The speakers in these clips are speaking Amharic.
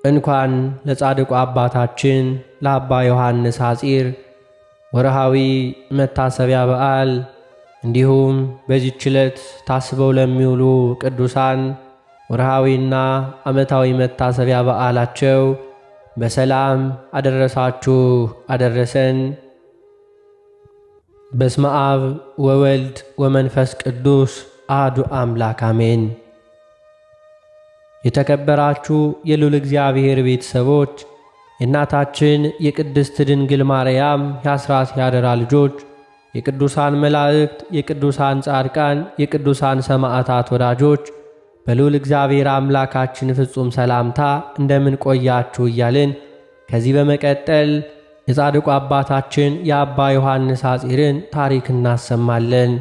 እንኳን ለጻድቁ አባታችን ለአባ ዮሐንስ ሐጺር ወርሃዊ መታሰቢያ በዓል እንዲሁም በዚህች ዕለት ታስበው ለሚውሉ ቅዱሳን ወርሃዊና ዓመታዊ መታሰቢያ በዓላቸው በሰላም አደረሳችሁ አደረሰን። በስመ አብ ወወልድ ወመንፈስ ቅዱስ አሐዱ አምላክ አሜን። የተከበራችሁ የልዑል እግዚአብሔር ቤተሰቦች፣ የእናታችን የቅድስት ድንግል ማርያም የአስራት ያደራ ልጆች፣ የቅዱሳን መላእክት፣ የቅዱሳን ጻድቃን፣ የቅዱሳን ሰማዕታት ወዳጆች በልዑል እግዚአብሔር አምላካችን ፍጹም ሰላምታ እንደምን ቆያችሁ እያልን ከዚህ በመቀጠል የጻድቁ አባታችን የአባ ዮሐንስ ሐጺርን ታሪክ እናሰማለን።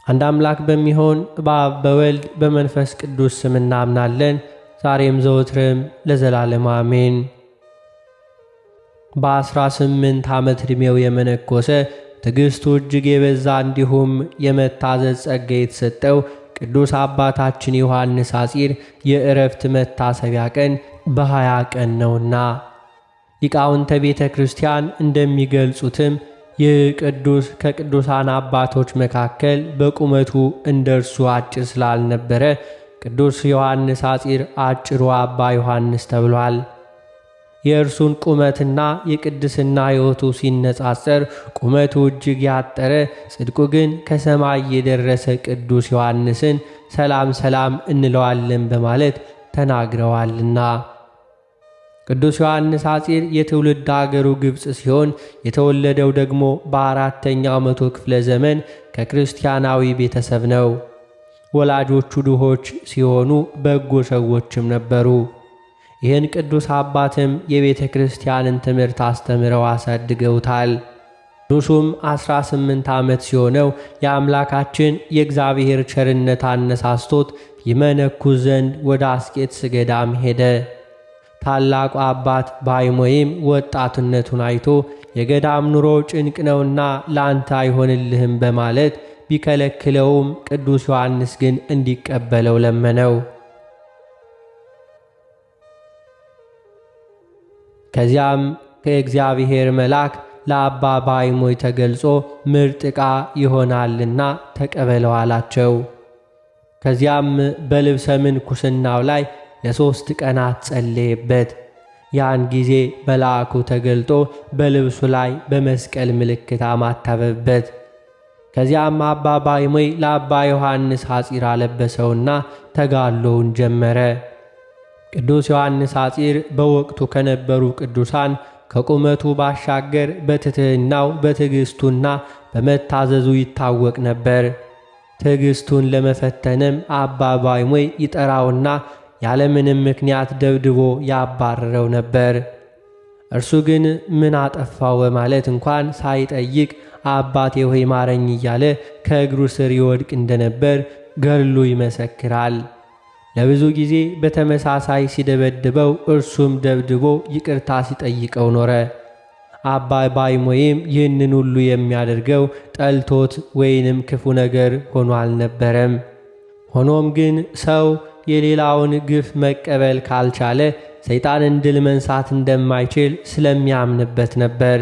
አንድ አምላክ በሚሆን በአብ በወልድ በመንፈስ ቅዱስ ስም እናምናለን፣ ዛሬም ዘወትርም ለዘላለም አሜን። በ18 ዓመት ዕድሜው የመነኮሰ ትዕግሥቱ እጅግ የበዛ እንዲሁም የመታዘዝ ጸጋ የተሰጠው ቅዱስ አባታችን ዮሐንስ ሐጺር የዕረፍት መታሰቢያ ቀን በ20 ቀን ነውና ሊቃውንተ ቤተ ክርስቲያን እንደሚገልጹትም ይህ ቅዱስ ከቅዱሳን አባቶች መካከል በቁመቱ እንደርሱ አጭር ስላልነበረ ቅዱስ ዮሐንስ ሐጺር አጭሩ አባ ዮሐንስ ተብሏል። የእርሱን ቁመትና የቅድስና ሕይወቱ ሲነጻጸር ቁመቱ እጅግ ያጠረ ጽድቁ ግን ከሰማይ የደረሰ ቅዱስ ዮሐንስን ሰላም ሰላም እንለዋለን በማለት ተናግረዋልና። ቅዱስ ዮሐንስ ሐጺር የትውልድ አገሩ ግብፅ ሲሆን የተወለደው ደግሞ በ4ኛው መቶ ክፍለ ዘመን ከክርስቲያናዊ ቤተሰብ ነው። ወላጆቹ ድሆች ሲሆኑ በጎ ሰዎችም ነበሩ። ይህን ቅዱስ አባትም የቤተ ክርስቲያንን ትምህርት አስተምረው አሳድገውታል። ቅዱሱም 18 ዓመት ሲሆነው የአምላካችን የእግዚአብሔር ቸርነት አነሳስቶት ይመነኩስ ዘንድ ወደ አስቄጥስ ገዳም ሄደ። ታላቁ አባት ባይሞይም ወጣትነቱን አይቶ የገዳም ኑሮ ጭንቅ ነውና ላንተ አይሆንልህም በማለት ቢከለክለውም ቅዱስ ዮሐንስ ግን እንዲቀበለው ለመነው። ከዚያም ከእግዚአብሔር መልአክ ለአባ ባይሞይ ተገልጾ ምርጥ ዕቃ ይሆናልና ተቀበለው አላቸው። ከዚያም በልብሰ ምንኩስናው ላይ ለ3 ቀናት ጸለየበት። ያን ጊዜ መልአኩ ተገልጦ በልብሱ ላይ በመስቀል ምልክት አማተበበት። ከዚያም አባ ባይሞይ ለአባ ዮሐንስ ሐጺር አለበሰውና ተጋድሎውን ጀመረ። ቅዱስ ዮሐንስ ሐጺር በወቅቱ ከነበሩ ቅዱሳን ከቁመቱ ባሻገር በትሕትናው በትዕግሥቱና በመታዘዙ ይታወቅ ነበር። ትዕግሥቱን ለመፈተንም አባ ባይሞይ ይጠራውና ያለምንም ምክንያት ደብድቦ ያባረረው ነበር። እርሱ ግን ምን አጠፋው በማለት እንኳን ሳይጠይቅ አባቴ ሆይ ማረኝ እያለ ከእግሩ ስር ይወድቅ እንደነበር ገድሉ ይመሰክራል። ለብዙ ጊዜ በተመሳሳይ ሲደበድበው እርሱም ደብድቦ ይቅርታ ሲጠይቀው ኖረ። አባ ባይሞይም ይህንን ሁሉ የሚያደርገው ጠልቶት ወይንም ክፉ ነገር ሆኖ አልነበረም። ሆኖም ግን ሰው የሌላውን ግፍ መቀበል ካልቻለ ሰይጣንን ድል መንሳት እንደማይችል ስለሚያምንበት ነበር።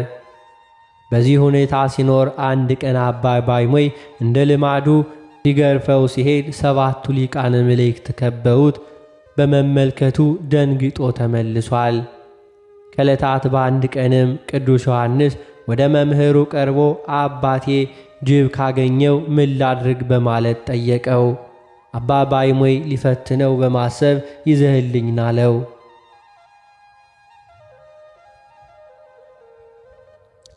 በዚህ ሁኔታ ሲኖር አንድ ቀን አባ ባይሞይ እንደ ልማዱ ሊገርፈው ሲሄድ 7ቱ ሊቃነ መላእክት ከበውት በመመልከቱ ደንግጦ ተመልሷል። ከዕለታት በአንድ ቀንም ቅዱስ ዮሐንስ ወደ መምህሩ ቀርቦ አባቴ ጅብ ካገኘው ምን ላድርግ በማለት ጠየቀው። አባ ባይሞይ ሊፈትነው በማሰብ ይዘህልኝ ናለው።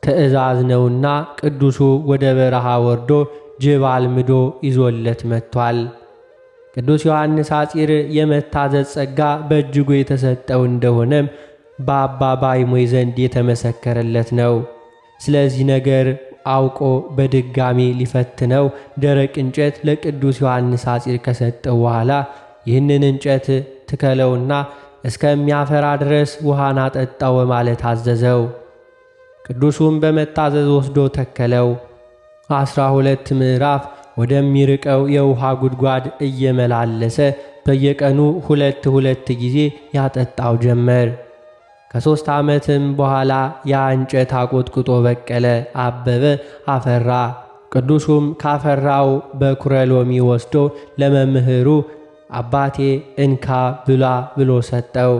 ትእዛዝ ነውና ቅዱሱ ወደ በረሃ ወርዶ ጅብ አልምዶ ይዞለት መጥቷል። ቅዱስ ዮሐንስ ሐጺር የመታዘዝ ጸጋ በእጅጉ የተሰጠው እንደሆነም በአባ ባይሞይ ዘንድ የተመሰከረለት ነው። ስለዚህ ነገር አውቆ በድጋሚ ሊፈትነው ደረቅ እንጨት ለቅዱስ ዮሐንስ ሐጺር ከሰጠው በኋላ ይህንን እንጨት ትከለውና እስከሚያፈራ ድረስ ውሃን አጠጣው በማለት አዘዘው። ቅዱሱም በመታዘዝ ወስዶ ተከለው። 12 ምዕራፍ ወደሚርቀው የውሃ ጉድጓድ እየመላለሰ በየቀኑ 2 ጊዜ ያጠጣው ጀመር። ከ3 ዓመትም በኋላ ያ እንጨት አቆጥቁጦ በቀለ፣ አበበ፣ አፈራ። ቅዱሱም ካፈራው በኩረ ሎሚ ወስዶ ለመምህሩ አባቴ እንካ ብላ ብሎ ሰጠው።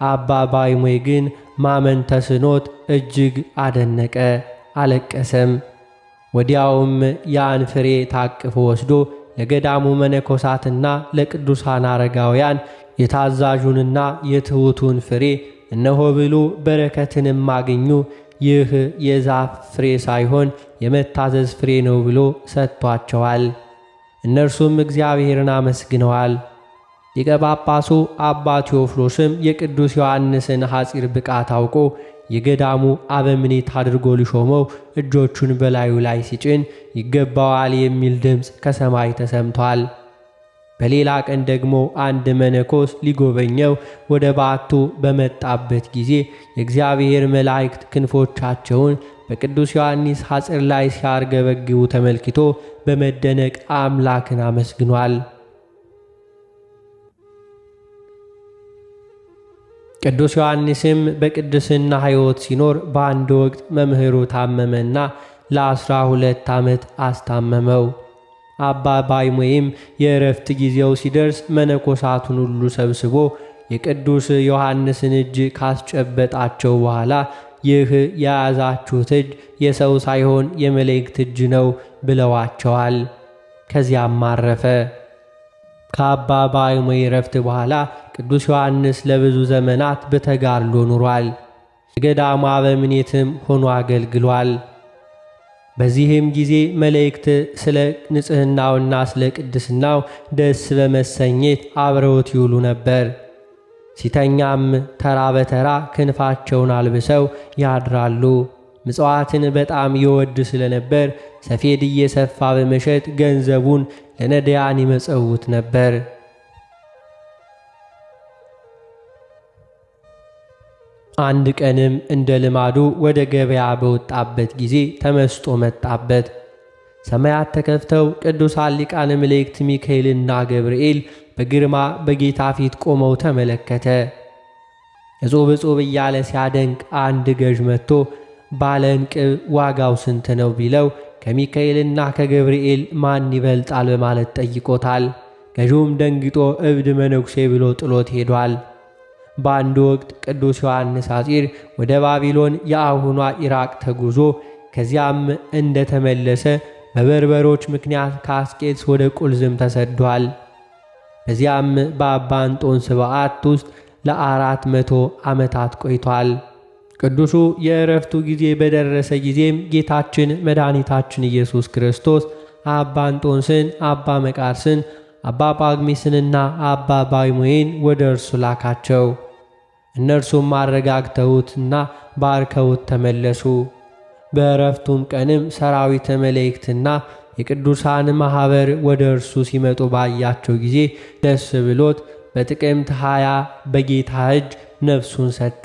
አባ ባይሞይ ግን ማመን ተስኖት እጅግ አደነቀ፣ አለቀሰም። ወዲያውም ያን ፍሬ ታቅፎ ወስዶ ለገዳሙ መነኮሳትና ለቅዱሳን አረጋውያን የታዛዡንና የትሑቱን ፍሬ እነሆ ብሉ በረከትንም አግኙ፣ ይህ የዛፍ ፍሬ ሳይሆን የመታዘዝ ፍሬ ነው ብሎ ሰጥቷቸዋል። እነርሱም እግዚአብሔርን አመስግነዋል። ሊቀ ጳጳሱ አባ ቴዎፍሎስም የቅዱስ ዮሐንስን ሐጺር ብቃት አውቆ የገዳሙ አበምኔት አድርጎ ሊሾመው እጆቹን በላዩ ላይ ሲጭን ይገባዋል የሚል ድምፅ ከሰማይ ተሰምቷል። በሌላ ቀን ደግሞ አንድ መነኮስ ሊጎበኘው ወደ ባቱ በመጣበት ጊዜ የእግዚአብሔር መላእክት ክንፎቻቸውን በቅዱስ ዮሐንስ ሐጺር ላይ ሲያርገበግቡ ተመልክቶ በመደነቅ አምላክን አመስግኗል። ቅዱስ ዮሐንስም በቅድስና ሕይወት ሲኖር በአንድ ወቅት መምህሩ ታመመና ለ12 ዓመት አስታመመው። አባ ባይሞይም የእረፍት ጊዜው ሲደርስ መነኮሳቱን ሁሉ ሰብስቦ የቅዱስ ዮሐንስን እጅ ካስጨበጣቸው በኋላ ይህ የያዛችሁት እጅ የሰው ሳይሆን የመላእክት እጅ ነው ብለዋቸዋል። ከዚያም አረፈ። ከአባ ባይሞይ እረፍት በኋላ ቅዱስ ዮሐንስ ለብዙ ዘመናት በተጋድሎ ኑሯል። የገዳሙ አበምኔትም ሆኖ አገልግሏል። በዚህም ጊዜ መላእክት ስለ ንጽሕናውና ስለ ቅድስናው ደስ በመሰኘት አብረውት ይውሉ ነበር። ሲተኛም ተራ በተራ ክንፋቸውን አልብሰው ያድራሉ። ምጽዋትን በጣም ይወድ ስለነበር ሰፌድ እየሰፋ በመሸጥ ገንዘቡን ለነዳያን ይመጸውት ነበር። አንድ ቀንም እንደ ልማዱ ወደ ገበያ በወጣበት ጊዜ ተመስጦ መጣበት። ሰማያት ተከፍተው ቅዱሳን ሊቃነ መላእክት ሚካኤልና ገብርኤል በግርማ በጌታ ፊት ቆመው ተመለከተ። እጹብ እጹብ እያለ ሲያደንቅ አንድ ገዥ መጥቶ ባለ እንቅብ ዋጋው ስንት ነው ቢለው ከሚካኤልና ከገብርኤል ማን ይበልጣል በማለት ጠይቆታል። ገዥውም ደንግጦ እብድ መነኩሴ ብሎ ጥሎት ሄዷል። በአንድ ወቅት ቅዱስ ዮሐንስ ሐጺር ወደ ባቢሎን የአሁኗ ኢራቅ ተጉዞ ከዚያም እንደተመለሰ በበርበሮች ምክንያት ከአስቄጥስ ወደ ቁልዝም ተሰዷል። በዚያም በአባ እንጦንስ በዓት ውስጥ ለ400 ዓመታት ቆይቷል። ቅዱሱ የእረፍቱ ጊዜ በደረሰ ጊዜም ጌታችን መድኃኒታችን ኢየሱስ ክርስቶስ አባ እንጦንስን፣ አባ መቃርስን፣ አባ ጳግሜስንና አባ ባይሞይን ወደ እርሱ ላካቸው። እነርሱም አረጋግተውትና ባርከውት ተመለሱ። በእረፍቱም ቀንም ሰራዊተ መላእክትና የቅዱሳን ማኅበር ወደ እርሱ ሲመጡ ባያቸው ጊዜ ደስ ብሎት በጥቅምት 20 በጌታ እጅ ነፍሱን ሰጠ።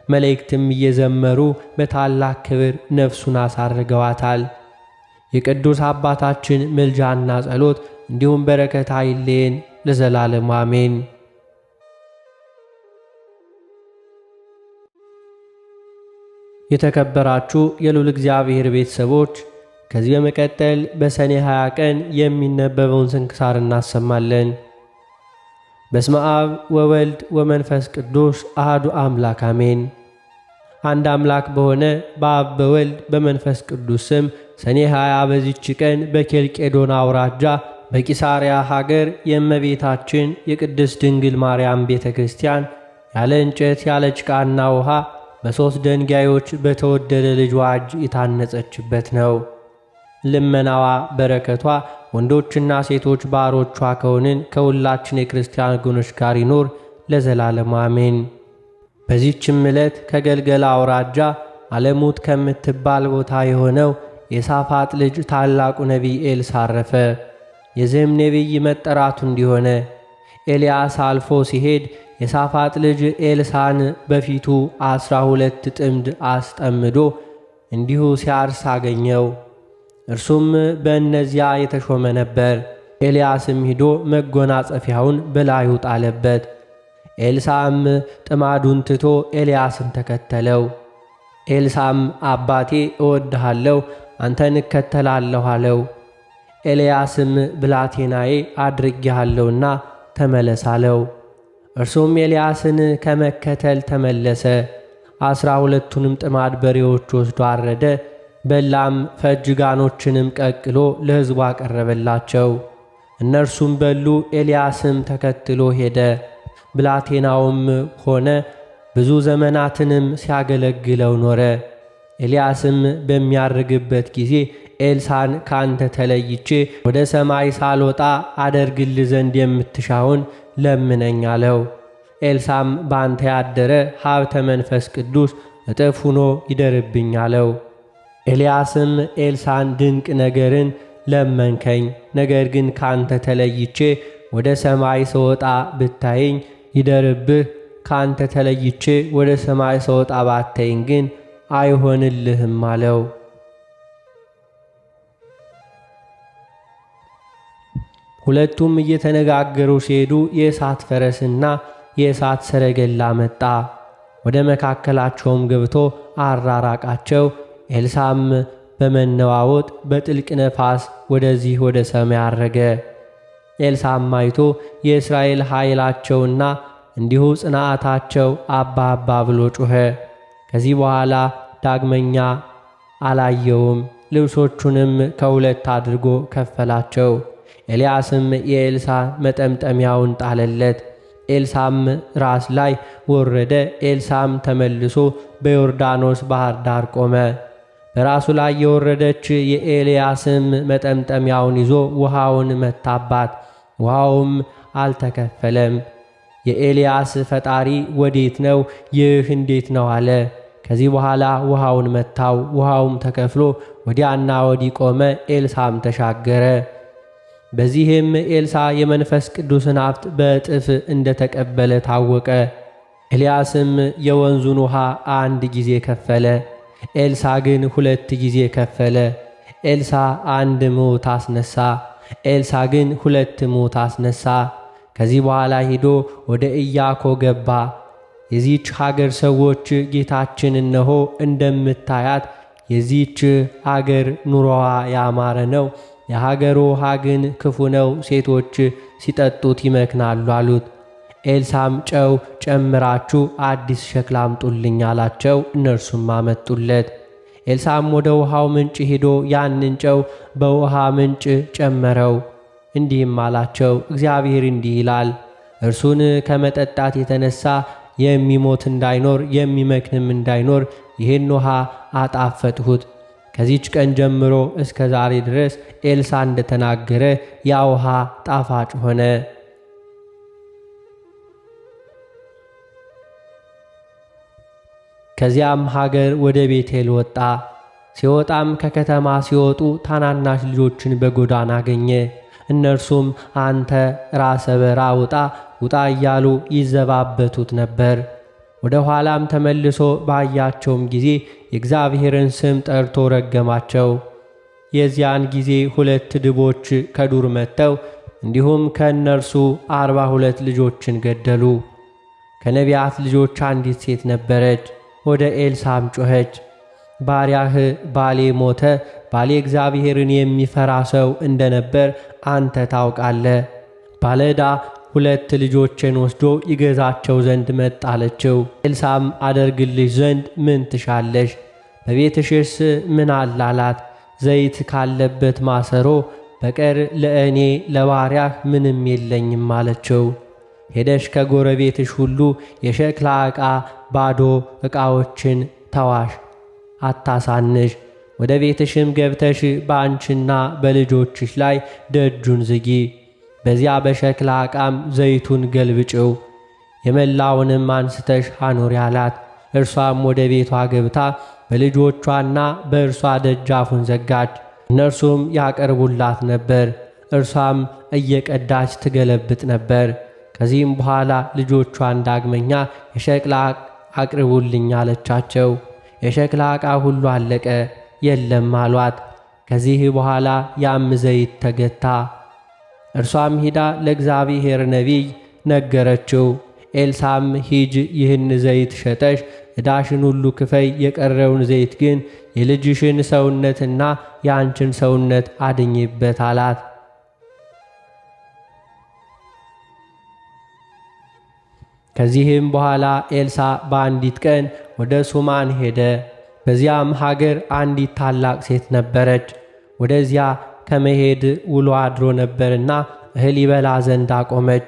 መላእክትም እየዘመሩ በታላቅ ክብር ነፍሱን አሳርገዋታል። የቅዱስ አባታችን ምልጃና ጸሎት እንዲሁም በረከት አይለየን ለዘላለሙ አሜን። የተከበራችሁ የልዑል እግዚአብሔር ቤተሰቦች ከዚህ በመቀጠል በሰኔ 20 ቀን የሚነበበውን ስንክሳር እናሰማለን። በስመ አብ ወወልድ ወመንፈስ ቅዱስ አሐዱ አምላክ አሜን። አንድ አምላክ በሆነ በአብ በወልድ በመንፈስ ቅዱስ ስም ሰኔ 20 በዚች ቀን በኬልቄዶን አውራጃ በቂሳርያ ሀገር የእመቤታችን የቅድስት ድንግል ማርያም ቤተ ክርስቲያን ያለ እንጨት ያለ ጭቃና ውሃ በ3 ደንጋዮች በተወደደ ልጇ እጅ የታነጸችበት ነው። ልመናዋ በረከቷ ወንዶችና ሴቶች ባሮቿ ከሆንን ከሁላችን የክርስቲያን ወገኖች ጋር ይኖር ለዘላለሙ አሜን። በዚህችም ዕለት ከገልገላ አውራጃ አለሙት ከምትባል ቦታ የሆነው የሳፋጥ ልጅ ታላቁ ነቢይ ኤልሳ አረፈ። የዚህም ነቢይ መጠራቱ እንዲሆነ ኤልያስ አልፎ ሲሄድ የሳፋጥ ልጅ ኤልሳን በፊቱ 12 ጥምድ አስጠምዶ እንዲሁ ሲያርስ አገኘው። እርሱም በእነዚያ የተሾመ ነበር። ኤልያስም ሂዶ መጎናጸፊያውን በላዩ ጣለበት። ኤልሳዕም ጥማዱን ትቶ ኤልያስን ተከተለው። ኤልሳዕም አባቴ እወድሃለሁ፣ አንተን እከተላለሁ አለው። ኤልያስም ብላቴናዬ አድርጌሃለሁና ተመለስ አለው። እርሱም ኤልያስን ከመከተል ተመለሰ። 12ቱንም ጥማድ በሬዎች ወስዶ አረደ፣ በላም። ፈጅጋኖችንም ቀቅሎ ለሕዝቡ አቀረበላቸው። እነርሱም በሉ። ኤልያስም ተከትሎ ሄደ። ብላቴናውም ሆነ ብዙ ዘመናትንም ሲያገለግለው ኖረ። ኤልያስም በሚያርግበት ጊዜ ኤልሳዕን ካንተ ተለይቼ ወደ ሰማይ ሳልወጣ አደርግል ዘንድ የምትሻውን ለምነኝ አለው። ኤልሳዕም ባንተ ያደረ ሀብተ መንፈስ ቅዱስ እጥፍ ሆኖ ይደርብኝ አለው። ኤልያስም ኤልሳዕን ድንቅ ነገርን ለመንከኝ፣ ነገር ግን ካንተ ተለይቼ ወደ ሰማይ ስወጣ ብታየኝ ይደርብህ፣ ካንተ ተለይቼ ወደ ሰማይ ስወጣ ባታየኝ ግን አይሆንልህም አለው። ሁለቱም እየተነጋገሩ ሲሄዱ የእሳት ፈረስና የእሳት ሰረገላ መጣ። ወደ መካከላቸውም ገብቶ አራራቃቸው። ኤልሳዕም በመነዋወጥ በጥልቅ ነፋስ ወደዚህ ወደ ሰማይ አረገ። ኤልሳዕም አይቶ የእስራኤል ኃይላቸውና እንዲሁ ጽናዓታቸው አባ አባ ብሎ ጮኸ። ከዚህ በኋላ ዳግመኛ አላየውም። ልብሶቹንም ከሁለት አድርጎ ከፈላቸው። ኤልያስም የኤልሳዕ መጠምጠሚያውን ጣለለት። ኤልሳዕም ራስ ላይ ወረደ። ኤልሳዕም ተመልሶ በዮርዳኖስ ባሕር ዳር ቆመ። በራሱ ላይ የወረደች የኤልያስም መጠምጠሚያውን ይዞ ውሃውን መታባት፣ ውሃውም አልተከፈለም። የኤልያስ ፈጣሪ ወዴት ነው? ይህ እንዴት ነው አለ። ከዚህ በኋላ ውሃውን መታው፣ ውሃውም ተከፍሎ ወዲያና ወዲህ ቆመ። ኤልሳዕም ተሻገረ። በዚህም ኤልሳዕ የመንፈስ ቅዱስን ሀብት በእጥፍ እንደተቀበለ ታወቀ። ኤልያስም የወንዙን ውሃ አንድ ጊዜ ከፈለ፣ ኤልሳዕ ግን 2 ጊዜ ከፈለ። ኤልሳዕ 1 ሙት አስነሳ፣ ኤልሳዕ ግን 2 ሙት አስነሳ። ከዚህ በኋላ ሄዶ ወደ ኢያኮ ገባ። የዚህች ሀገር ሰዎች ጌታችን እነሆ እንደምታያት የዚህች አገር ኑሮዋ ያማረ ነው፣ የሀገሩ ውሃ ግን ክፉ ነው፣ ሴቶች ሲጠጡት ይመክናሉ አሉት። ኤልሳዕም ጨው ጨምራችሁ አዲስ ሸክላ አምጡልኝ አላቸው። እነርሱም አመጡለት። ኤልሳዕም ወደ ውሃው ምንጭ ሄዶ ያንን ጨው በውሃ ምንጭ ጨመረው። እንዲህም አላቸው፣ እግዚአብሔር እንዲህ ይላል፣ እርሱን ከመጠጣት የተነሳ የሚሞት እንዳይኖር የሚመክንም እንዳይኖር ይህን ውሃ አጣፈጥሁት። ከዚች ቀን ጀምሮ እስከ ዛሬ ድረስ ኤልሳዕ እንደተናገረ ያ ውሃ ጣፋጭ ሆነ። ከዚያም ሀገር ወደ ቤቴል ወጣ። ሲወጣም ከከተማ ሲወጡ ታናናሽ ልጆችን በጎዳና አገኘ። እነርሱም አንተ ራሰ በራ ውጣ ውጣ እያሉ ይዘባበቱት ነበር። ወደ ኋላም ተመልሶ ባያቸውም ጊዜ የእግዚአብሔርን ስም ጠርቶ ረገማቸው። የዚያን ጊዜ 2 ድቦች ከዱር መጥተው እንዲሁም ከእነርሱ 42 ልጆችን ገደሉ። ከነቢያት ልጆች አንዲት ሴት ነበረች። ወደ ኤልሳዕም ጮኸች፣ ባሪያህ ባሌ ሞተ። ባሌ እግዚአብሔርን የሚፈራ ሰው እንደነበር አንተ ታውቃለህ። ባለዕዳ 2 ልጆችን ወስዶ ይገዛቸው ዘንድ መጣለችው። ኤልሳዕም አደርግልሽ ዘንድ ምን ትሻለሽ? በቤትሽስ ምን አለ አላት። ዘይት ካለበት ማሰሮ በቀር ለእኔ ለባሪያህ ምንም የለኝም አለችው። ሄደሽ ከጎረቤትሽ ሁሉ የሸክላ ዕቃ ባዶ ዕቃዎችን ተዋሽ፣ አታሳንሽ። ወደ ቤትሽም ገብተሽ በአንቺና በልጆችሽ ላይ ደጁን ዝጊ። በዚያ በሸክላ ዕቃም ዘይቱን ገልብጭው፣ የመላውንም አንስተሽ አኑሪ አላት። እርሷም ወደ ቤቷ ገብታ በልጆቿና በእርሷ ደጃፉን ዘጋች። እነርሱም ያቀርቡላት ነበር፣ እርሷም እየቀዳች ትገለብጥ ነበር። ከዚህም በኋላ ልጆቿን ዳግመኛ የሸክላ አቅርቡልኝ አለቻቸው። የሸክላ ዕቃ ሁሉ አለቀ፣ የለም አሏት። ከዚህ በኋላ ያም ዘይት ተገታ። እርሷም ሂዳ ለእግዚአብሔር ነቢይ ነገረችው። ኤልሳም ሂጅ፣ ይህን ዘይት ሸጠሽ ዕዳሽን ሁሉ ክፈይ፣ የቀረውን ዘይት ግን የልጅሽን ሰውነትና የአንችን ሰውነት አድኝበት አላት። ከዚህም በኋላ ኤልሳ በአንዲት ቀን ወደ ሱማን ሄደ። በዚያም ሀገር አንዲት ታላቅ ሴት ነበረች። ወደዚያ ከመሄድ ውሎ አድሮ ነበርና እህል ይበላ ዘንድ አቆመች።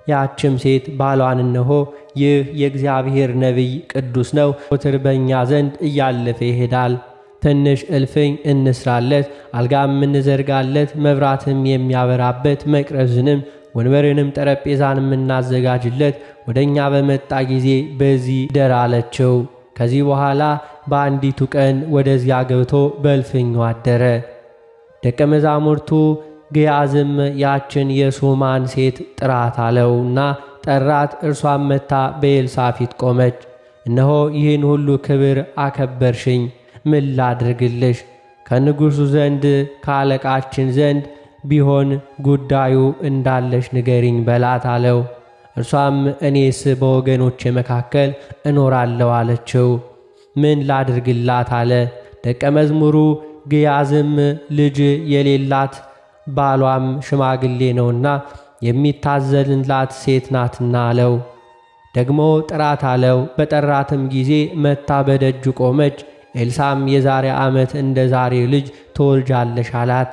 ያችም ሴት ባሏን እነሆ ይህ የእግዚአብሔር ነቢይ ቅዱስ ነው፣ ዘወትር በእኛ ዘንድ እያለፈ ይሄዳል። ትንሽ እልፍኝ እንስራለት፣ አልጋም እንዘርጋለት፣ መብራትም የሚያበራበት መቅረዝንም ወንበርንም ጠረጴዛንም እናዘጋጅለት፣ ወደ እኛ በመጣ ጊዜ በዚህ ደር አለችው። ከዚህ በኋላ በአንዲቱ ቀን ወደዚያ ገብቶ በእልፍኙ አደረ። ደቀ መዛሙርቱ ግያዝም ያችን የሱማን ሴት ጥራት አለውና ጠራት። እርሷም መታ በኤልሳ ፊት ቆመች። እነሆ ይህን ሁሉ ክብር አከበርሽኝ፣ ምን ላድርግልሽ? ከንጉሡ ዘንድ ከአለቃችን ዘንድ ቢሆን ጉዳዩ እንዳለሽ ንገሪኝ በላት አለው። እርሷም እኔስ በወገኖቼ መካከል እኖራለሁ አለችው። ምን ላድርግላት አለ። ደቀ መዝሙሩ ግያዝም ልጅ የሌላት ባሏም ሽማግሌ ነውና የሚታዘንላት ሴት ናትና አለው። ደግሞ ጥራት አለው። በጠራትም ጊዜ መታ በደጅ ቆመች። ኤልሳም የዛሬ ዓመት እንደ ዛሬ ልጅ ትወልጃለሽ አላት።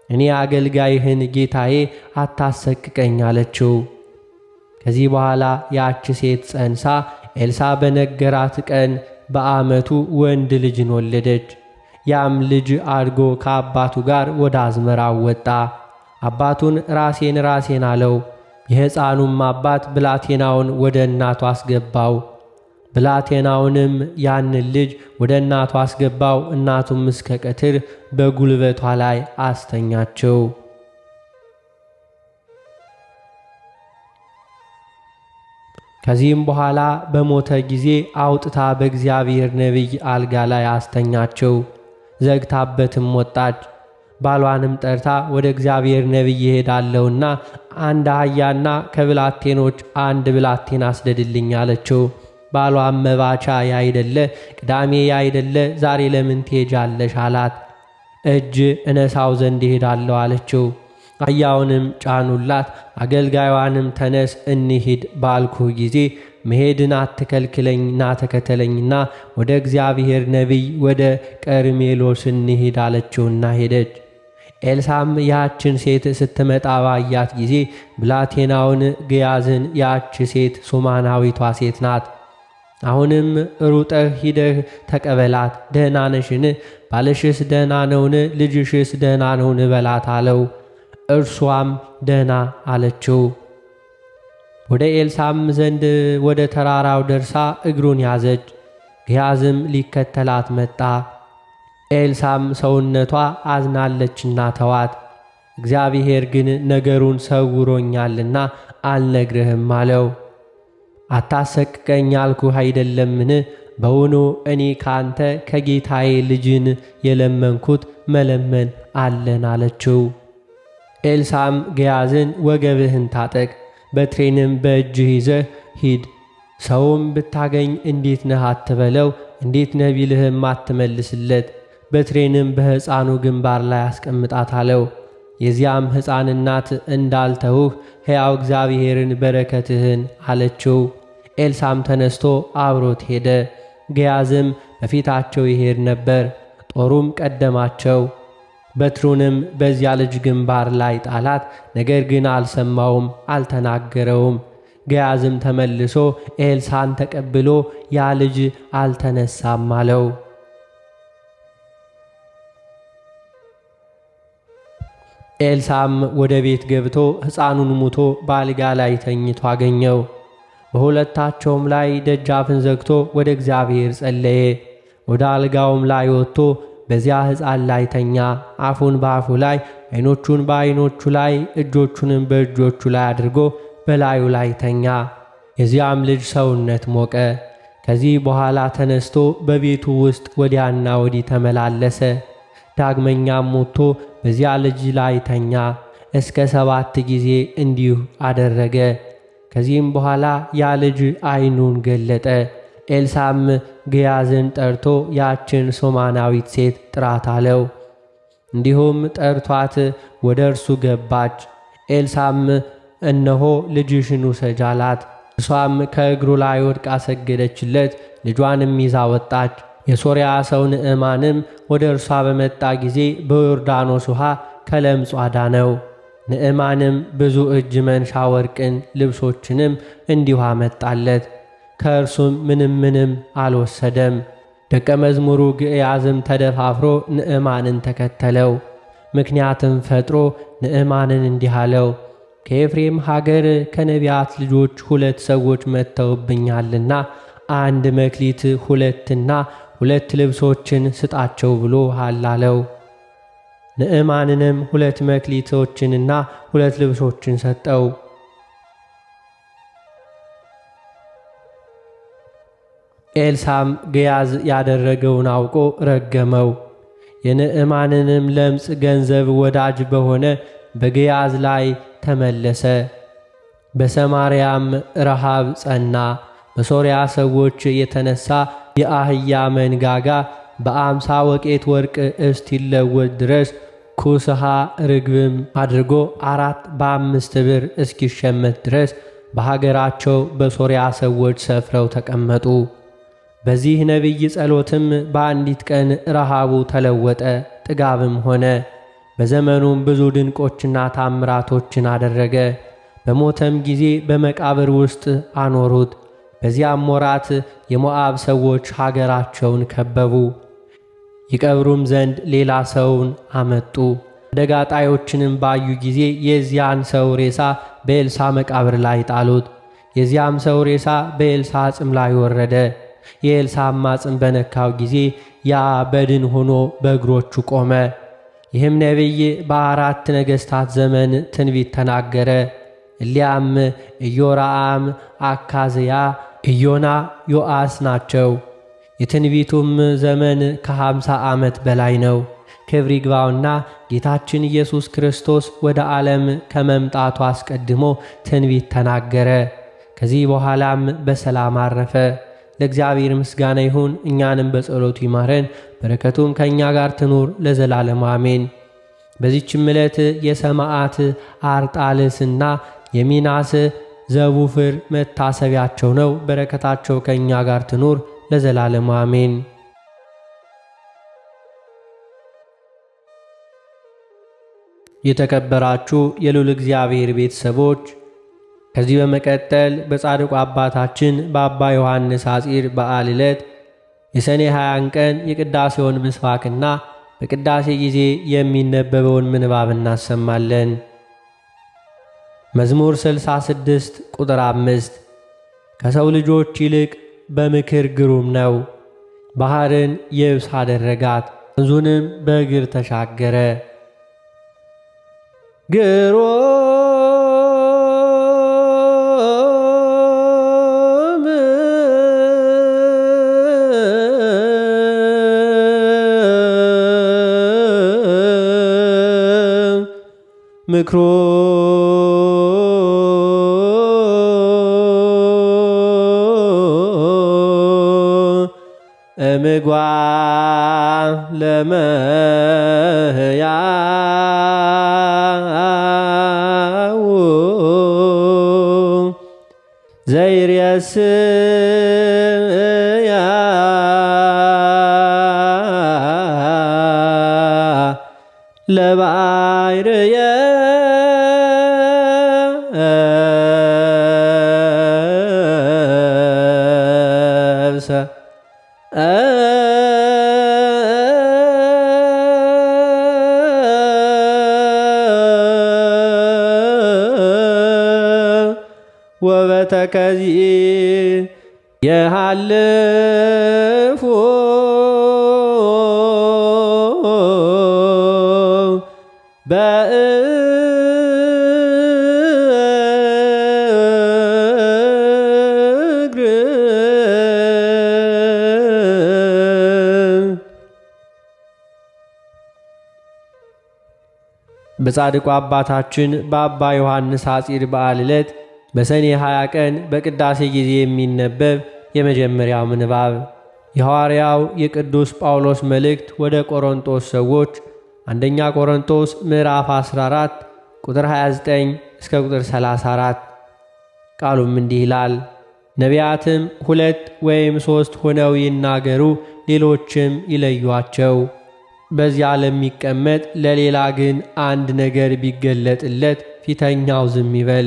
እኔ አገልጋይህን ጌታዬ አታሰቅቀኝ አለችው። ከዚህ በኋላ ያች ሴት ጸንሳ ኤልሳ በነገራት ቀን በዓመቱ ወንድ ልጅን ወለደች። ያም ልጅ አድጎ ከአባቱ ጋር ወደ አዝመራው ወጣ። አባቱን ራሴን ራሴን አለው። የሕፃኑም አባት ብላቴናውን ወደ እናቱ አስገባው። ብላቴናውንም ያንን ልጅ ወደ እናቱ አስገባው። እናቱም እስከ ቀትር በጉልበቷ ላይ አስተኛቸው። ከዚህም በኋላ በሞተ ጊዜ አውጥታ በእግዚአብሔር ነቢይ አልጋ ላይ አስተኛቸው። ዘግታበትም ወጣች። ባሏንም ጠርታ ወደ እግዚአብሔር ነቢይ እሄዳለሁና አንድ አህያና ከብላቴኖች አንድ ብላቴና አስደድልኝ አለችው። ባሏም መባቻ ያይደለ ቅዳሜ ያይደለ ዛሬ ለምን ትሄጃለሽ አላት። እጅ እነሳው ዘንድ እሄዳለሁ አለችው። አህያውንም ጫኑላት። አገልጋዩዋንም ተነስ እንሂድ ባልኩ ጊዜ መሄድን አትከልክለኝ፣ ና ተከተለኝና ወደ እግዚአብሔር ነቢይ ወደ ቀርሜሎስ እንሂድ አለችውና ሄደች። ኤልሳም ያችን ሴት ስትመጣ ባያት ጊዜ ብላቴናውን ግያዝን ያች ሴት ሱማናዊቷ ሴት ናት፣ አሁንም ሩጠህ ሂደህ ተቀበላት፣ ደህና ነሽን? ባልሽስ ደህና ነውን? ልጅሽስ ደህና ነውን? በላት አለው። እርሷም ደህና አለችው። ወደ ኤልሳም ዘንድ ወደ ተራራው ደርሳ እግሩን ያዘች። ግያዝም ሊከተላት መጣ። ኤልሳም ሰውነቷ አዝናለችና ተዋት። እግዚአብሔር ግን ነገሩን ሰውሮኛልና አልነግርህም አለው። አታሰቅቀኝ አልኩህ አይደለምን? በውኑ እኔ ካንተ ከጌታዬ ልጅን የለመንኩት መለመን አለን አለችው። ኤልሳም ግያዝን ወገብህን ታጠቅ፣ በትሬንም በእጅህ ይዘህ ሂድ፣ ሰውም ብታገኝ እንዴት ነህ አትበለው፣ እንዴት ነህ ቢልህም አትመልስለት፣ በትሬንም በሕፃኑ ግንባር ላይ አስቀምጣት አለው። የዚያም ሕፃን እናት እንዳልተውህ ሕያው እግዚአብሔርን በረከትህን አለችው። ኤልሳም ተነስቶ አብሮት ሄደ። ግያዝም በፊታቸው ይሄድ ነበር፣ ጦሩም ቀደማቸው። በትሩንም በዚያ ልጅ ግንባር ላይ ጣላት። ነገር ግን አልሰማውም፣ አልተናገረውም። ግያዝም ተመልሶ ኤልሳን ተቀብሎ ያ ልጅ አልተነሳም አለው። ኤልሳም ወደ ቤት ገብቶ ሕፃኑን ሙቶ በአልጋ ላይ ተኝቶ አገኘው። በሁለታቸውም ላይ ደጃፍን ዘግቶ ወደ እግዚአብሔር ጸለየ። ወደ አልጋውም ላይ ወጥቶ በዚያ ሕፃን ላይ ተኛ። አፉን በአፉ ላይ፣ ዓይኖቹን በዓይኖቹ ላይ፣ እጆቹንም በእጆቹ ላይ አድርጎ በላዩ ላይ ተኛ። የዚያም ልጅ ሰውነት ሞቀ። ከዚህ በኋላ ተነስቶ በቤቱ ውስጥ ወዲያና ወዲህ ተመላለሰ። ዳግመኛም ሞቶ በዚያ ልጅ ላይ ተኛ። እስከ 7 ጊዜ እንዲሁ አደረገ። ከዚህም በኋላ ያ ልጅ ዓይኑን ገለጠ። ኤልሳዕም ግያዝን ጠርቶ ያችን ሶማናዊት ሴት ጥራት አለው። እንዲሁም ጠርቷት ወደ እርሱ ገባች። ኤልሳዕም እነሆ ልጅሽን ውሰጅ አላት። እርሷም ከእግሩ ላይ ወድቃ ሰገደችለት። ልጇንም ይዛ ወጣች። የሶርያ ሰው ንዕማንም ወደ እርሷ በመጣ ጊዜ በዮርዳኖስ ውሃ ከለምጹ አዳነው። ንዕማንም ብዙ እጅ መንሻ ወርቅን፣ ልብሶችንም እንዲሁ አመጣለት። ከእርሱም ምንም አልወሰደም። ደቀ መዝሙሩ ግያዝም ተደፋፍሮ ንዕማንን ተከተለው። ምክንያትም ፈጥሮ ንዕማንን እንዲህ አለው፣ ከኤፍሬም ሀገር ከነቢያት ልጆች 2 ሰዎች መጥተውብኛልና 1 መክሊት 2ና 2 ልብሶችን ስጣቸው ብሎ አላለው። ንዕማንንም 2 መክሊቶችንና 2 ልብሶችን ሰጠው። ኤልሳዕም ግያዝ ያደረገውን አውቆ ረገመው። የንዕማንንም ለምጽ ገንዘብ ወዳጅ በሆነ በግያዝ ላይ ተመለሰ። በሰማርያም ረሃብ ጸና። በሶርያ ሰዎች የተነሳ የአህያ መንጋጋ በ50 ወቄት ወርቅ እስኪለወጥ ድረስ ኩስሃ ርግብም አድርጎ 4 በ5 ብር እስኪሸመት ድረስ በሀገራቸው በሶርያ ሰዎች ሰፍረው ተቀመጡ። በዚህ ነቢይ ጸሎትም በአንዲት ቀን ረሃቡ ተለወጠ፣ ጥጋብም ሆነ። በዘመኑም ብዙ ድንቆችና ታምራቶችን አደረገ። በሞተም ጊዜ በመቃብር ውስጥ አኖሩት። በዚያም ወራት የሞዓብ ሰዎች ሀገራቸውን ከበቡ። ይቀብሩም ዘንድ ሌላ ሰውን አመጡ። አደጋ ጣዮችንም ባዩ ጊዜ የዚያን ሰው ሬሳ በኤልሳዕ መቃብር ላይ ጣሉት። የዚያም ሰው ሬሳ በኤልሳዕ አጽም ላይ ወረደ። የኤልሳዕም አጽም በነካው ጊዜ ያ በድን ሆኖ በእግሮቹ ቆመ። ይህም ነቢይ በ4 ነገሥታት ዘመን ትንቢት ተናገረ። እሊያም ኢዮራም፣ አካዝያ፣ ኢዮና፣ ዮአስ ናቸው። የትንቢቱም ዘመን ከ50 ዓመት በላይ ነው። ክብር ይግባውና ጌታችን ኢየሱስ ክርስቶስ ወደ ዓለም ከመምጣቱ አስቀድሞ ትንቢት ተናገረ። ከዚህ በኋላም በሰላም አረፈ። ለእግዚአብሔር ምስጋና ይሁን። እኛንም በጸሎቱ ይማረን፣ በረከቱም ከእኛ ጋር ትኑር ለዘላለም አሜን። በዚህችም ዕለት የሰማዕት አርጣልስና የሚናስ ዘቡፍር መታሰቢያቸው ነው። በረከታቸው ከእኛ ጋር ትኑር ለዘላለም አሜን። የተከበራችሁ የልዑል እግዚአብሔር ቤተሰቦች ከዚህ በመቀጠል በጻድቁ አባታችን በአባ ዮሐንስ ሐጺር በዓል ዕለት የሰኔ 20 ቀን የቅዳሴውን ምስባክና በቅዳሴ ጊዜ የሚነበበውን ምንባብ እናሰማለን። መዝሙር 66 ቁጥር 5 ከሰው ልጆች ይልቅ በምክር ግሩም ነው፣ ባሕርን የብስ አደረጋት፣ ወንዙንም በእግር ተሻገረ። ምክሮ እምጓር ለመሕያው ዘይርእስያ ለባሕርየ ወበተከዚ የሃልፉ በእግር በጻድቁ አባታችን በአባ ዮሐንስ ሐጺር በዓል ዕለት በሰኔ 20 ቀን በቅዳሴ ጊዜ የሚነበብ የመጀመሪያው ምንባብ የሐዋርያው የቅዱስ ጳውሎስ መልእክት ወደ ቆሮንቶስ ሰዎች አንደኛ ቆሮንቶስ ምዕራፍ 14 ቁጥር 29 እስከ ቁጥር 34። ቃሉም እንዲህ ይላል። ነቢያትም 2 ወይም 3 ሆነው ይናገሩ፣ ሌሎችም ይለዩአቸው። በዚያ ለሚቀመጥ ለሌላ ግን አንድ ነገር ቢገለጥለት ፊተኛው ዝም ይበል።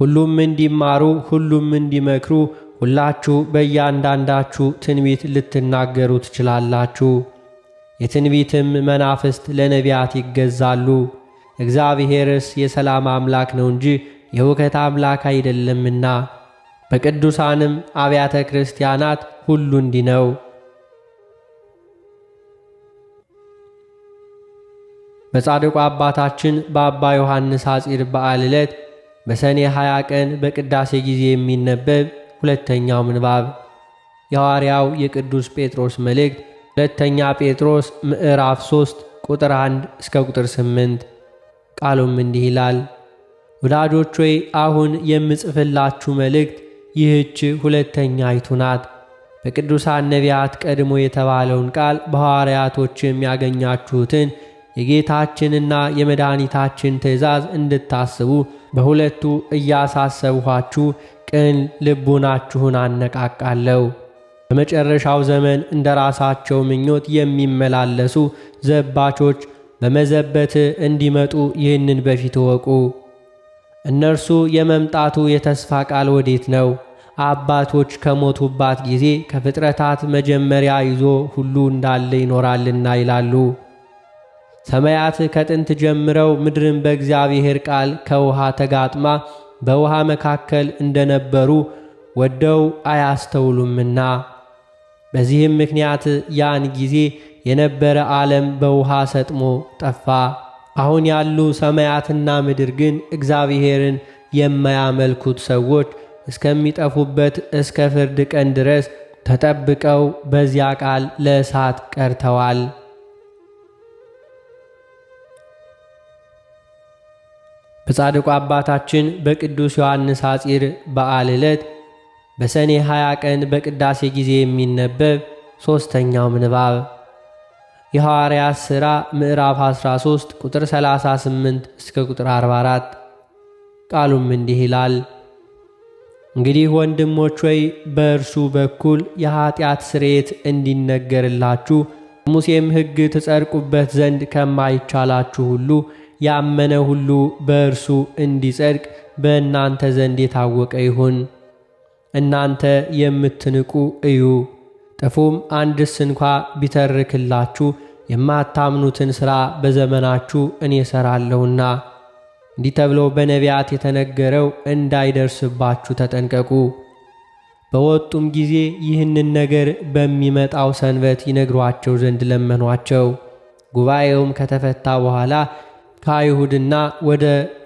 ሁሉም እንዲማሩ፣ ሁሉም እንዲመክሩ፣ ሁላችሁ በእያንዳንዳችሁ ትንቢት ልትናገሩ ትችላላችሁ። የትንቢትም መናፍስት ለነቢያት ይገዛሉ። እግዚአብሔርስ የሰላም አምላክ ነው እንጂ የሁከት አምላክ አይደለምና። በቅዱሳንም አብያተ ክርስቲያናት ሁሉ እንዲህ ነው። በጻድቁ አባታችን በአባ ዮሐንስ ሐጺር በዓል ዕለት በሰኔ 20 ቀን በቅዳሴ ጊዜ የሚነበብ ሁለተኛው ምንባብ የሐዋርያው የቅዱስ ጴጥሮስ መልእክት ሁለተኛ ጴጥሮስ ምዕራፍ 3 ቁጥር 1 እስከ ቁጥር 8። ቃሉም እንዲህ ይላል። ወዳጆች ሆይ አሁን የምጽፍላችሁ መልእክት ይህች ሁለተኛይቱ ናት። በቅዱሳን ነቢያት ቀድሞ የተባለውን ቃል በሐዋርያቶችም ያገኛችሁትን የጌታችንና የመድኃኒታችን ትእዛዝ እንድታስቡ በሁለቱ እያሳሰብኋችሁ ቅን ልቡናችሁን አነቃቃለሁ። በመጨረሻው ዘመን እንደ ራሳቸው ምኞት የሚመላለሱ ዘባቾች በመዘበት እንዲመጡ ይህንን በፊት እወቁ። እነርሱ የመምጣቱ የተስፋ ቃል ወዴት ነው? አባቶች ከሞቱባት ጊዜ ከፍጥረታት መጀመሪያ ይዞ ሁሉ እንዳለ ይኖራልና ይላሉ። ሰማያት ከጥንት ጀምረው ምድርን በእግዚአብሔር ቃል ከውሃ ተጋጥማ በውሃ መካከል እንደነበሩ ወደው አያስተውሉምና። በዚህም ምክንያት ያን ጊዜ የነበረ ዓለም በውሃ ሰጥሞ ጠፋ። አሁን ያሉ ሰማያትና ምድር ግን እግዚአብሔርን የማያመልኩት ሰዎች እስከሚጠፉበት እስከ ፍርድ ቀን ድረስ ተጠብቀው በዚያ ቃል ለእሳት ቀርተዋል። በጻድቁ አባታችን በቅዱስ ዮሐንስ ሐጺር በዓል ዕለት በሰኔ 20 ቀን በቅዳሴ ጊዜ የሚነበብ ሦስተኛው ምንባብ የሐዋርያት ሥራ ምዕራፍ 13 ቁጥር 38 እስከ ቁጥር 44። ቃሉም እንዲህ ይላል። እንግዲህ ወንድሞች ሆይ በእርሱ በኩል የኀጢአት ስርየት እንዲነገርላችሁ ሙሴም ሕግ ትጸድቁበት ዘንድ ከማይቻላችሁ ሁሉ ያመነ ሁሉ በእርሱ እንዲጸድቅ በእናንተ ዘንድ የታወቀ ይሁን። እናንተ የምትንቁ እዩ። ጥፉም አንድስ እንኳ ቢተርክላችሁ የማታምኑትን ሥራ በዘመናችሁ እኔ እሠራለሁና እንዲህ ተብሎ በነቢያት የተነገረው እንዳይደርስባችሁ ተጠንቀቁ። በወጡም ጊዜ ይህንን ነገር በሚመጣው ሰንበት ይነግሯቸው ዘንድ ለመኗቸው። ጉባኤውም ከተፈታ በኋላ ከአይሁድና ወደ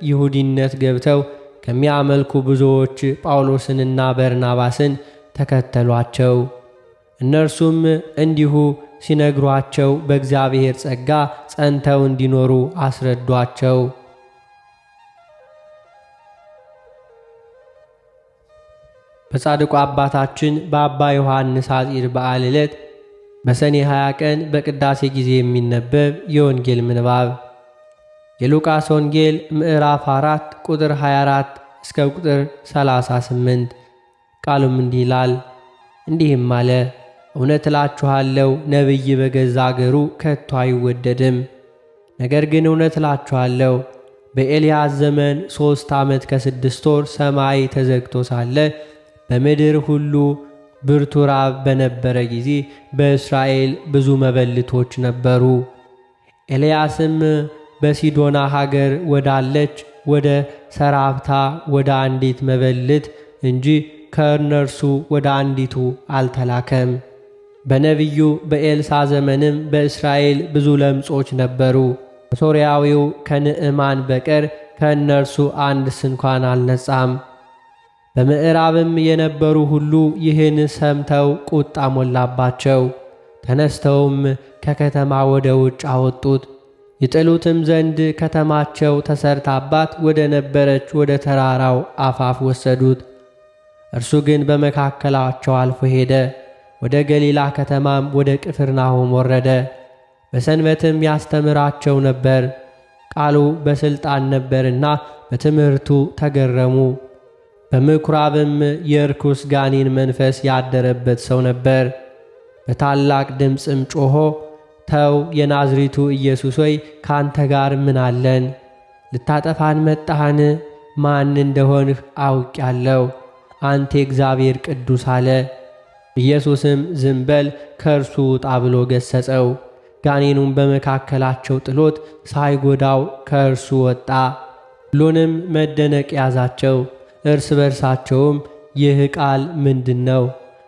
ይሁዲነት ገብተው ከሚያመልኩ ብዙዎች ጳውሎስንና በርናባስን ተከተሏቸው። እነርሱም እንዲሁ ሲነግሯቸው በእግዚአብሔር ጸጋ ጸንተው እንዲኖሩ አስረዷቸው። በጻድቁ አባታችን በአባ ዮሐንስ ሐጺር በዓል ዕለት በሰኔ 20 ቀን በቅዳሴ ጊዜ የሚነበብ የወንጌል ምንባብ የሉቃስ ወንጌል ምዕራፍ 4 ቁጥር 24 እስከ ቁጥር 38። ቃሉም እንዲህ ይላል። እንዲህም አለ። እውነት እላችኋለሁ ነቢይ በገዛ አገሩ ከቶ አይወደድም። ነገር ግን እውነት እላችኋለሁ በኤልያስ ዘመን 3 ዓመት ከ6 ወር ሰማይ ተዘግቶ ሳለ በምድር ሁሉ ብርቱ ራብ በነበረ ጊዜ በእስራኤል ብዙ መበልቶች ነበሩ። ኤልያስም በሲዶና ሀገር ወዳለች ወደ ሰራፕታ ወደ አንዲት መበልት እንጂ ከእነርሱ ወደ አንዲቱ አልተላከም። በነቢዩ በኤልሳ ዘመንም በእስራኤል ብዙ ለምጾች ነበሩ። ከሶርያዊው ከንዕማን በቀር ከእነርሱ አንድስ እንኳን አልነጻም። በምዕራብም የነበሩ ሁሉ ይህን ሰምተው ቁጣ ሞላባቸው። ተነስተውም ከከተማ ወደ ውጭ አወጡት። ይጥሉትም ዘንድ ከተማቸው ተሰርታባት ወደ ነበረች ወደ ተራራው አፋፍ ወሰዱት። እርሱ ግን በመካከላቸው አልፎ ሄደ። ወደ ገሊላ ከተማም ወደ ቅፍርናሆም ወረደ። በሰንበትም ያስተምራቸው ነበር። ቃሉ በሥልጣን ነበርና በትምህርቱ ተገረሙ። በምኵራብም የርኩስ ጋኔን መንፈስ ያደረበት ሰው ነበር። በታላቅ ድምፅም ጮኾ ተው፣ የናዝሬቱ ኢየሱስ ሆይ ካንተ ጋር ምን አለን? ልታጠፋን መጣህን? ማን እንደሆንህ አውቄአለሁ። አንተ የእግዚአብሔር ቅዱስ አለ። ኢየሱስም ዝም በል ከእርሱ ውጣ ብሎ ገሠጸው። ጋኔኑም በመካከላቸው ጥሎት ሳይጎዳው ከእርሱ ወጣ። ሁሉንም መደነቅ ያዛቸው። እርስ በርሳቸውም ይህ ቃል ምንድን ነው?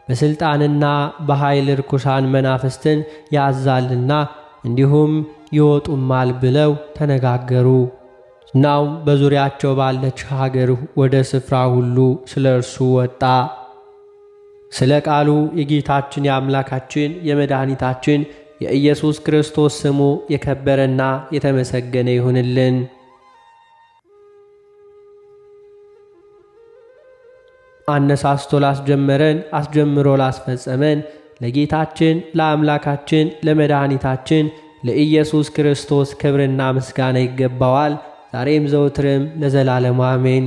በሥልጣንና በኃይል ርኩሳን መናፍስትን ያዛልና እንዲሁም ይወጡማል ብለው ተነጋገሩ። ዝናውም በዙሪያቸው ባለች ሀገር ወደ ስፍራ ሁሉ ስለ እርሱ ወጣ። ስለ ቃሉ የጌታችን የአምላካችን የመድኃኒታችን የኢየሱስ ክርስቶስ ስሙ የከበረና የተመሰገነ ይሁንልን። አነሳስቶ ላስጀመረን አስጀምሮ ላስፈጸመን ለጌታችን ለአምላካችን ለመድኃኒታችን ለኢየሱስ ክርስቶስ ክብርና ምስጋና ይገባዋል፣ ዛሬም ዘውትርም ለዘላለሙ አሜን።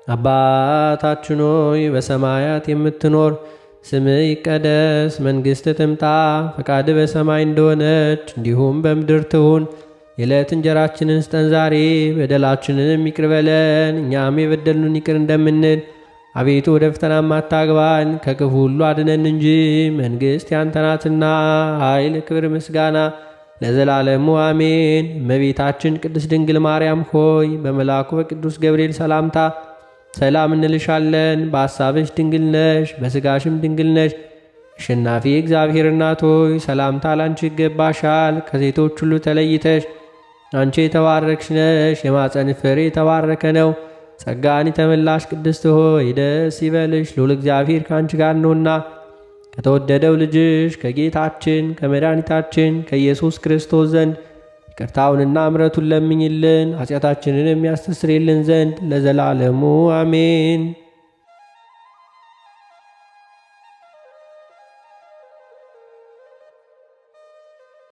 አባታችን ሆይ በሰማያት የምትኖር፣ ስምህ ይቀደስ፣ መንግሥትህ ትምጣ፣ ፈቃድህ በሰማይ እንደሆነች እንዲሁም በምድር ትሁን። የዕለት እንጀራችንን ስጠን ዛሬ፣ በደላችንንም ይቅር በለን እኛም የበደሉንን ይቅር እንደምንል። አቤቱ ወደ ፈተናም አታግባን፣ ከክፉ ሁሉ አድነን እንጂ መንግሥት ያንተ ናትና ኃይል፣ ክብር፣ ምስጋና ለዘላለሙ አሜን። እመቤታችን ቅድስት ድንግል ማርያም ሆይ በመልአኩ በቅዱስ ገብርኤል ሰላምታ ሰላም እንልሻለን። በሐሳብሽ ድንግል ነሽ፣ በሥጋሽም ድንግል ነሽ። አሸናፊ እግዚአብሔር እናት ሆይ ሰላምታ ላንቺ ይገባሻል። ከሴቶች ሁሉ ተለይተሽ አንቺ የተባረክሽ ነሽ፣ የማኅፀንሽ ፍሬ የተባረከ ነው። ጸጋን የተመላሽ ቅድስት ሆይ ደስ ይበልሽ፣ ልዑል እግዚአብሔር ከአንቺ ጋር ነውና ከተወደደው ልጅሽ ከጌታችን ከመድኃኒታችን ከኢየሱስ ክርስቶስ ዘንድ ይቅርታውንና እምረቱን ለምኝልን ኃጢአታችንን የሚያስተሰርይልን ዘንድ ለዘላለሙ አሜን።